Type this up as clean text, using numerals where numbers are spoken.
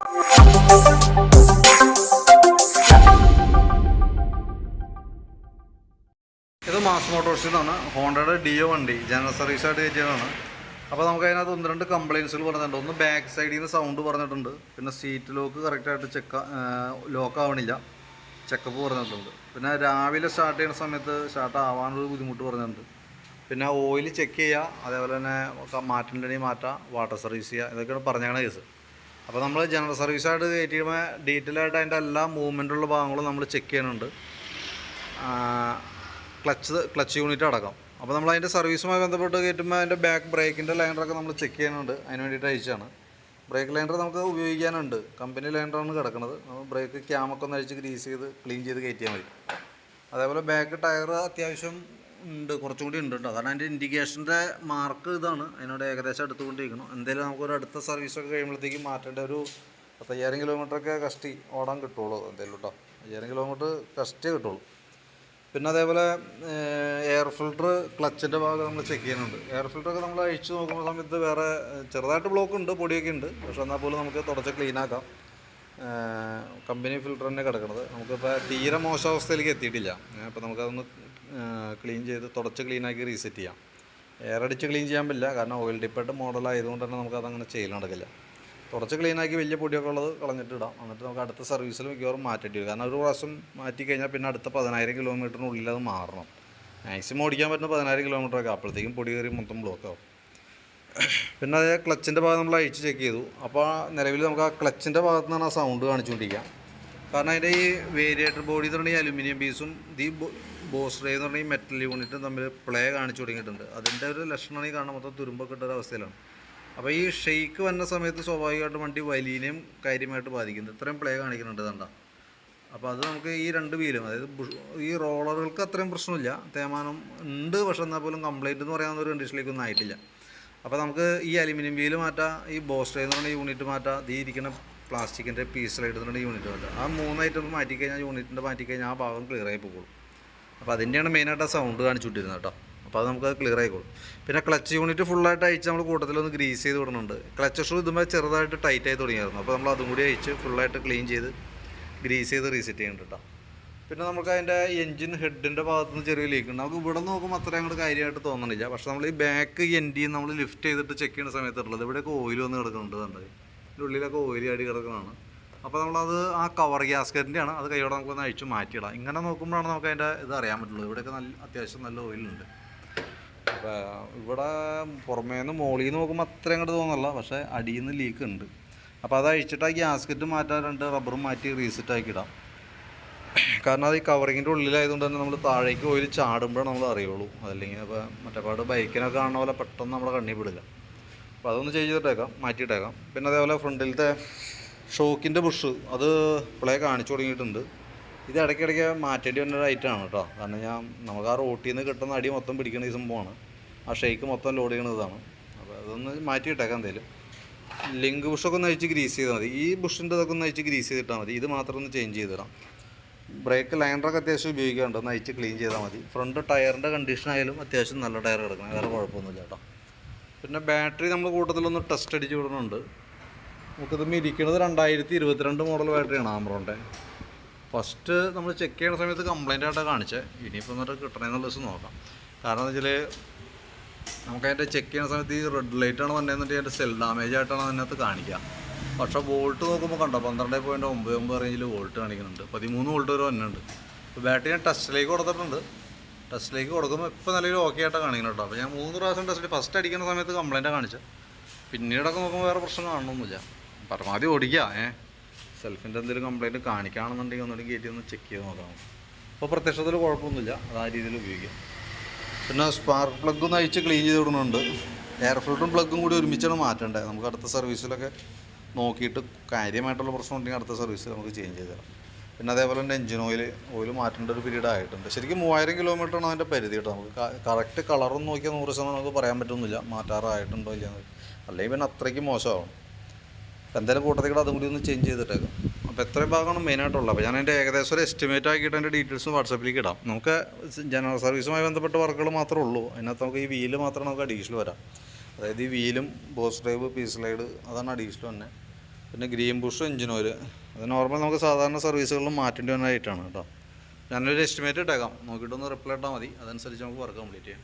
ഇത് മാസ് മോട്ടോഴ്സിൽ നിന്നാണ് ഹോണ്ടയുടെ ഡിയോ വണ്ടി ജനറൽ സർവീസായിട്ട് കയറ്റിയതാണ്. അപ്പോൾ നമുക്ക് അതിനകത്ത് 1-2 കംപ്ലയിൻസുകൾ പറഞ്ഞിട്ടുണ്ട്. ഒന്ന് ബാക്ക് സൈഡിൽ നിന്ന് സൗണ്ട് പറഞ്ഞിട്ടുണ്ട്, പിന്നെ സീറ്റ് ലോക്ക് കറക്റ്റായിട്ട് ലോക്ക് ആവണില്ല, ചെക്കപ്പ് പറഞ്ഞിട്ടുണ്ട്. പിന്നെ രാവിലെ സ്റ്റാർട്ട് ചെയ്യുന്ന സമയത്ത് സ്റ്റാർട്ട് ആവാനൊരു ബുദ്ധിമുട്ട് പറഞ്ഞിട്ടുണ്ട്. പിന്നെ ഓയിൽ ചെക്ക് ചെയ്യുക, അതേപോലെ തന്നെ മാറ്റേണ്ടെങ്കിൽ മാറ്റാം, വാട്ടർ സർവീസ് ചെയ്യുക, ഇതൊക്കെയാണ് പറഞ്ഞാണ് കേസ്. അപ്പോൾ നമ്മൾ ജനറൽ സർവീസായിട്ട് കയറ്റിയുമ്പോൾ ഡീറ്റെയിൽ ആയിട്ട് അതിൻ്റെ എല്ലാ മൂവ്മെൻറ്റുള്ള ഭാഗങ്ങളും നമ്മൾ ചെക്ക് ചെയ്യുന്നുണ്ട്, ക്ലച്ച് യൂണിറ്റ് അടക്കം. അപ്പോൾ നമ്മൾ അതിൻ്റെ സർവീസുമായി ബന്ധപ്പെട്ട് കയറ്റുമ്പോൾ അതിൻ്റെ ബാക്ക് ബ്രേക്കിൻ്റെ ലൈനറൊക്കെ നമ്മൾ ചെക്ക് ചെയ്യുന്നുണ്ട്. അതിന് വേണ്ടിയിട്ട് അയച്ചാണ്. ബ്രേക്ക് ലൈനർ നമുക്ക് ഉപയോഗിക്കാനുണ്ട്, കമ്പനി ലൈനറാണ് കിടക്കുന്നത്. നമ്മൾ ബ്രേക്ക് ക്യാമൊക്കെ ഒന്ന് അഴിച്ച് ഗ്രീസ് ചെയ്ത് ക്ലീൻ ചെയ്ത് കയറ്റിയാൽ മതി. അതേപോലെ ബാക്ക് ടയർ അത്യാവശ്യം ഉണ്ട്, കുറച്ചും കൂടി ഉണ്ട് കേട്ടോ. കാരണം അതിൻ്റെ ഇൻഡിക്കേഷൻ്റെ മാർക്ക് ഇതാണ്, അതിനോട് ഏകദേശം അടുത്തുകൊണ്ടിരിക്കണം. എന്തായാലും നമുക്കൊരു അടുത്ത സർവീസൊക്കെ കഴിയുമ്പോഴത്തേക്കും മാറ്റേണ്ട ഒരു 5000 കിലോമീറ്ററൊക്കെ കഷ്ടി ഓടാൻ കിട്ടുള്ളൂ എന്തായാലും കേട്ടോ. 5000 കിലോമീറ്റർ കഷ്ടിയേ കിട്ടുള്ളൂ. പിന്നെ അതേപോലെ എയർ ഫിൽട്ടർ, ക്ലച്ചിൻ്റെ ഭാഗം നമ്മൾ ചെക്ക് ചെയ്യുന്നുണ്ട്. എയർ ഫിൽറ്ററൊക്കെ നമ്മൾ അഴിച്ച് നോക്കുന്ന സമയത്ത് വേറെ ചെറുതായിട്ട് ബ്ലോക്ക് ഉണ്ട്, പൊടിയൊക്കെ ഉണ്ട്. പക്ഷെ എന്നാൽ പോലും നമുക്ക് തുടച്ച് ക്ലീനാക്കാം. കമ്പനി ഫിൽറ്റർ തന്നെ കിടക്കുന്നത്. നമുക്കിപ്പോൾ തീരെ മോശം അവസ്ഥയിലേക്ക് എത്തിയിട്ടില്ല. അപ്പോൾ നമുക്കതൊന്ന് ക്ലീൻ ചെയ്ത് തുടച്ച് ക്ലീനാക്കി റീസെറ്റ് ചെയ്യാം. എയർ അടിച്ച് ക്ലീൻ ചെയ്യാൻ പറ്റില്ല, കാരണം ഓയിൽ ഡിപ്പേർഡ് മോഡലായതുകൊണ്ട് തന്നെ നമുക്കതങ്ങനെ ചെയ്യൽ നടക്കില്ല. കുറച്ച് ക്ലീനാക്കി വലിയ പൊടിയൊക്കെ ഉള്ളത് കളഞ്ഞിട്ട് ഇടാം. എന്നിട്ട് നമുക്ക് അടുത്ത സർവീസിൽ മിക്കവാറും മാറ്റേണ്ടി വരും. കാരണം ഒരു പ്രാവശ്യം മാറ്റി കഴിഞ്ഞാൽ പിന്നെ അടുത്ത 10000 കിലോമീറ്ററിനുള്ളിൽ അത് മാറണം. മാക്സിമം ഓടിക്കാൻ പറ്റുന്ന 10000 കിലോമീറ്ററൊക്കെ, അപ്പോഴത്തേക്കും പൊടി കയറി മൊത്തം ബ്ലോക്കാവും. പിന്നെ അതേ ക്ലച്ചിൻ്റെ ഭാഗം നമ്മൾ അഴിച്ച് ചെക്ക് ചെയ്തു. അപ്പോൾ നിലവിൽ നമുക്ക് ആ ക്ലച്ചിൻ്റെ ഭാഗത്തു നിന്നാണ് ആ സൗണ്ട് കാണിച്ചുകൊണ്ടിരിക്കുക. കാരണം അതിൻ്റെ ഈ വേരിയേറ്റർ ബോഡി എന്ന് പറഞ്ഞാൽ അലുമിനിയം പീസും ഈ ബോസ് ഡ്രൈവ് എന്ന് പറഞ്ഞാൽ ഈ മെറ്റൽ യൂണിറ്റും തമ്മിൽ പ്ലേ കാണിച്ചു തുടങ്ങിയിട്ടുണ്ട്. അതിൻ്റെ ഒരു ലക്ഷണമാണ് ഈ കാണാൻ മൊത്തം തുരുമ്പൊക്കെ ഇട്ടൊരവസ്ഥയിലാണ്. അപ്പോൾ ഈ ഷെയ്ക്ക് വരുന്ന സമയത്ത് സ്വാഭാവികമായിട്ടും വണ്ടി വലിയനെയും കാര്യമായിട്ട് ബാധിക്കുന്നത്. ഇത്രയും പ്ലേ കാണിക്കുന്നുണ്ട് കണ്ട. അപ്പോൾ അത് നമുക്ക് ഈ 2 വീലും, അതായത് ഈ റോളറുകൾക്ക് അത്രയും പ്രശ്നമില്ല, തേമാനം ഉണ്ട്. പക്ഷെ എന്നാൽ പോലും കംപ്ലൈൻറ്റ് എന്ന് പറയാവുന്ന ഒരു കണ്ടീഷനിലേക്കൊന്നും ആയിട്ടില്ല. അപ്പോൾ നമുക്ക് ഈ അലുമിനിയം വീല് മാറ്റാം, ഈ ബോസ് ഡ്രൈവ് എന്ന് പറഞ്ഞ യൂണിറ്റ് മാറ്റാം, ഈ ഇരിക്കുന്ന പ്ലാസ്റ്റിക്കിൻ്റെ പീസ് സ്ലൈഡ് എന്ന് പറഞ്ഞ യൂണിറ്റ് മാറ്റാം. ആ 3 ഐറ്റം മാറ്റിക്കഴിഞ്ഞാൽ യൂണിറ്റിൻ്റെ മാറ്റിക്കഴിഞ്ഞാൽ ആ ഭാഗം ക്ലിയർ ആയി പോകുള്ളൂ. അപ്പോൾ അതിൻ്റെയാണ് മെയിനായിട്ട് ആ സൗണ്ട് കാണിച്ചുകൊണ്ടിരുന്നത് കേട്ടോ. അപ്പോൾ അത് നമുക്ക് ക്ലിയർ ആയിക്കോളും. പിന്നെ ക്ലച്ച് യൂണിറ്റ് ഫുള്ളായിട്ട് അയച്ച് നമ്മൾ കൂട്ടത്തിലൊന്ന് ഗ്രീസ് ചെയ്ത് വിടുന്നുണ്ട്. ക്ലച്ച് ഷൂ ഇതുമ്പോൾ ചെറുതായിട്ട് ടൈറ്റായി തുടങ്ങിയായിരുന്നു. അപ്പോൾ നമ്മൾ അതും കൂടി അയച്ച് ഫുള്ളായിട്ട് ക്ലീൻ ചെയ്ത് ഗ്രീസ് ചെയ്ത് റീസെറ്റ് ചെയ്യുന്നുണ്ട് കേട്ടോ. പിന്നെ നമുക്ക് അതിൻ്റെ എൻജിൻ ഹെഡിൻ്റെ ഭാഗത്തുനിന്ന് ചെറിയ ലീക്ക് ഉണ്ട്. നമുക്ക് ഇവിടെ നോക്കുമ്പോൾ അത്രയും അങ്ങോട്ട് കാര്യമായിട്ട് തോന്നണില്ല. പക്ഷേ നമ്മൾ ഈ ബാക്ക് എൻഡിൽ നമ്മൾ ലിഫ്റ്റ് ചെയ്തിട്ട് ചെക്ക് ചെയ്യുന്ന സമയത്തുള്ളത് ഇവിടെയൊക്കെ ഓയിൽ വന്ന് കിടക്കുന്നുണ്ട് കണ്ടത്. ഇതിൻ്റെ ഉള്ളിലൊക്കെ ഓയിൽ ആടി കിടക്കുന്നതാണ്. അപ്പോൾ നമ്മളത് ആ കവർ ഗ്യാസ്കറ്റിൻ്റെയാണ്, അത് കൈയോടെ നമുക്കൊന്ന് അഴിച്ച് മാറ്റിയിടാം. ഇങ്ങനെ നോക്കുമ്പോഴാണ് നമുക്ക് അതിൻ്റെ ഇത് അറിയാൻ പറ്റുള്ളൂ. ഇവിടെയൊക്കെ അത്യാവശ്യം നല്ല ഓയിലുണ്ട്. അപ്പോൾ ഇവിടെ പുറമേ നിന്ന് മോളിൽ നിന്ന് നോക്കുമ്പോൾ അത്രയും അങ്ങോട്ട് തോന്നല്ല, പക്ഷേ അടിയിൽ നിന്ന് ലീക്ക് ഉണ്ട്. അപ്പോൾ അത് അഴിച്ചിട്ട് ആ ഗ്യാസ്കറ്റ് മാറ്റാൻ 2 റബ്ബറും മാറ്റി റീസെറ്റ് ആക്കിയിടാം. കാരണം അത് ഈ കവറിങ്ങിൻ്റെ ഉള്ളിലായതുകൊണ്ട് തന്നെ നമ്മൾ താഴേക്ക് ഓയിൽ ചാടുമ്പോഴാണ് നമ്മൾ അറിയുള്ളൂ. അതല്ലെങ്കിൽ അപ്പോൾ മറ്റേപാട് ബൈക്കിനൊക്കെ കാണുന്ന പോലെ പെട്ടെന്ന് നമ്മുടെ കണ്ണിൽ പെടില്ല. അപ്പോൾ അതൊന്ന് ചെയ്തിട്ടേക്കാം, മാറ്റിയിട്ടേക്കാം. പിന്നെ അതേപോലെ ഫ്രണ്ടിലത്തെ ഷോക്കിൻ്റെ ബുഷ് അത് പ്ലേ കാണിച്ചു തുടങ്ങിയിട്ടുണ്ട്. ഇത് ഇടയ്ക്കിടയ്ക്ക് മാറ്റേണ്ടി വന്ന ഒരു ഐറ്റമാണ് കേട്ടോ. കാരണം നമുക്ക് ആ റോട്ടിൽ നിന്ന് കിട്ടുന്ന അടി മൊത്തം പിടിക്കുന്ന ഈ സംഭവമാണ്. ആ ഷെയ്ക്ക് മൊത്തം ലോഡ് ചെയ്യുന്നതാണ്. അപ്പോൾ അതൊന്ന് മാറ്റിയിട്ടേക്കാം. എന്തായാലും ലിങ്ക് ബുഷൊക്കെ ഒന്ന് അഴിച്ച് ഗ്രീസ് ചെയ്താൽ മതി. ഈ ബുഷിൻ്റെ ഇതൊക്കെ ഒന്ന് അഴിച്ച് ഗ്രീസ് ചെയ്തിട്ടാൽ മതി. ഇത് മാത്രം ഒന്ന് ചേഞ്ച് ചെയ്തിടാം. ബ്രേക്ക് ലൈനറൊക്കെ അത്യാവശ്യം ഉപയോഗിക്കാറുണ്ട്, ഒന്ന് അഴിച്ച് ക്ലീൻ ചെയ്താൽ മതി. ഫ്രണ്ട് ടയറിൻ്റെ കണ്ടീഷൻ ആയാലും അത്യാവശ്യം നല്ല ടയർ കിടക്കണം, വേറെ കുഴപ്പമൊന്നുമില്ല കേട്ടോ. പിന്നെ ബാറ്ററി നമ്മൾ കൂട്ടത്തിലൊന്ന് ടെസ്റ്റ് അടിച്ച് വിടുന്നുണ്ട്. നമുക്കിത് ഇരിക്കുന്നത് 2022 മോഡൽ ബാറ്ററിയാണ് ആമറോണിൻ്റെ. ഫസ്റ്റ് നമ്മൾ ചെക്ക് ചെയ്യുന്ന സമയത്ത് കംപ്ലൈൻ്റ് ആയിട്ടാണ് കാണിച്ചത്. ഇനിയിപ്പോൾ എന്നിട്ട് കിട്ടണമെന്നുള്ള ദിവസം നോക്കാം. കാരണം എന്താ വെച്ചാൽ നമുക്കതിൻ്റെ ചെക്ക് ചെയ്യുന്ന സമയത്ത് ഈ റെഡ് ലൈറ്റാണ് വന്നതെന്നിട്ട് അതിൻ്റെ സെൽ ഡാമേജ് ആയിട്ടാണ് അതിനകത്ത് കാണിക്കുക. പക്ഷേ വോൾട്ട് നോക്കുമ്പോൾ കണ്ടോ 12.99 റേഞ്ചിൽ വോൾട്ട് കാണിക്കുന്നുണ്ട്. 13 വോൾട്ട് വരെ വന്നിട്ടുണ്ട്. ഇപ്പോൾ ബാറ്ററി ഞാൻ ടെസ്റ്റിലേക്ക് കൊടുത്തിട്ടുണ്ട്. ടെസ്റ്റിലേക്ക് കൊടുക്കുമ്പോൾ ഇപ്പോൾ നിലവിൽ ഓക്കെ ആയിട്ടാണ് കാണിക്കുന്നത് കേട്ടോ. അപ്പോൾ ഞാൻ 3 പ്രാവശ്യം ടെസ്റ്റ് ഫസ്റ്റ് അടിക്കുന്ന സമയത്ത് കംപ്ലൈൻറ്റാണ് കാണിച്ചത്. പിന്നീടൊക്കെ നോക്കുമ്പോൾ വേറെ പ്രശ്നം കാണണമെന്നില്ല. പരമാവധി ഓടിക്കുക. സെൽഫിൻ്റെ എന്തെങ്കിലും കംപ്ലൈൻറ്റ് കാണിക്കുകയാണെന്നുണ്ടെങ്കിൽ ഒന്നുകൂടി കയറ്റി ഒന്ന് ചെക്ക് ചെയ്ത് നോക്കാം. അപ്പോൾ പ്രത്യക്ഷത്തിൽ കുഴപ്പമൊന്നുമില്ല, അത് ആ രീതിയിൽ ഉപയോഗിക്കാം. പിന്നെ സ്പാർക്ക് പ്ലഗ് ഒന്ന് അഴിച്ച് ക്ലീൻ ചെയ്ത് വിടുന്നുണ്ട്. എയർ ഫിൽറ്ററും പ്ലഗും കൂടി ഒരുമിച്ചാണ് മാറ്റേണ്ടത്. നമുക്ക് അടുത്ത സർവീസിലൊക്കെ നോക്കിയിട്ട് കാര്യമായിട്ടുള്ള പ്രശ്നം ഉണ്ടെങ്കിൽ അടുത്ത സർവീസിൽ നമുക്ക് ചേഞ്ച് ചെയ്ത് തരാം. പിന്നെ അതേപോലെ തന്നെ എഞ്ചിൻ ഓയിൽ മാറ്റേണ്ട ഒരു പീരീഡ് ആയിട്ടുണ്ട്. ശരിക്കും 3000 കിലോമീറ്ററാണ് അതിൻ്റെ പരിധി കേട്ടോ. നമുക്ക് കറക്റ്റ് കളറൊന്നും നോക്കിയാൽ 100% നമുക്ക് പറയാൻ പറ്റുന്നില്ല മാറ്റാറായിട്ടുണ്ടോ ഇല്ലയെന്ന്. അല്ലെങ്കിൽ പിന്നെ അത്രയ്ക്ക് മോശമാവും. എന്തായാലും കൂട്ടത്തിൽ അതും കൂടി ഒന്ന് ചേഞ്ച് ചെയ്തിട്ടേക്കാം. അപ്പോൾ എത്രയും ഭാഗമാണ് മെയിനായിട്ടുള്ളത്. അപ്പോൾ ഞാൻ അതിൻ്റെ ഏകദേശം ഒരു എസ്റ്റിമേറ്റ് ആക്കിയിട്ട് അതിൻ്റെ ഡീറ്റെയിൽസ് വാട്സാപ്പിലേക്ക് ഇടാം. നമുക്ക് ജനറൽ സർവീസുമായി ബന്ധപ്പെട്ട വർക്കുകൾ മാത്രമേ ഉള്ളൂ. അതിനകത്ത് നമുക്ക് ഈ വീല് മാത്രമേ നമുക്ക് അഡീഷണൽ വരാം. അതായത് ഈ വീലും ബോസ് ഡ്രൈവ് പീസ് സ്ലൈഡ് അതാണ് അഡീഷണൽ തന്നെ. പിന്നെ ഗ്രീൻ ബുഷ് എഞ്ചിൻ ഓയിൽ. അത് നോർമൽ നമുക്ക് സാധാരണ സർവീസുകളിലും മാറ്റേണ്ടി വന്ന ഐറ്റമാണ് കേട്ടോ. ഞാനൊരു എസ്റ്റിമേറ്റ് ഇട്ടേക്കാം, നോക്കിയിട്ടൊന്ന് റിപ്ലൈ ഇട്ടാൽ മതി, അതനുസരിച്ച് നമുക്ക് വർക്ക് കംപ്ലീറ്റ് ചെയ്യാം.